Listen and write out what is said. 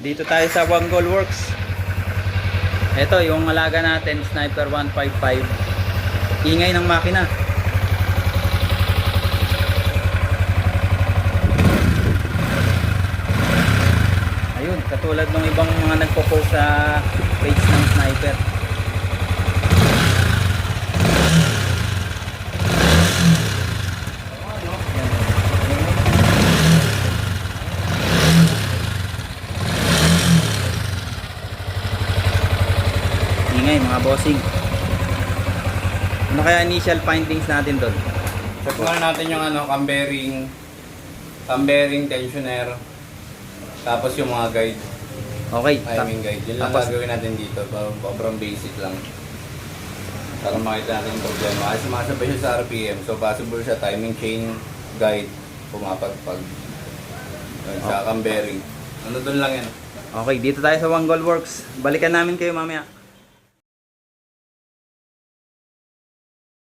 Dito tayo sa Wanggol Works. Ito yung alaga natin, Sniper 155. Ingay ng makina. Ayun, katulad ng ibang mga nagpo-post sa page ng Sniper. Ingay mga bossing. Ano kaya initial findings natin doon? Check muna natin yung cam bearing, tensioner, tapos yung mga guide, Okay. timing guide. Yun lang Tapos, gagawin natin dito, sobrang basic lang. Para makita natin yung problema. Kasi sumasabay siya sa RPM, so possible siya timing chain guide, pumapagpag. Sa cam bearing. Ano doon lang yan. okay, dito tayo sa Wanggol Works. Balikan namin kayo mamaya.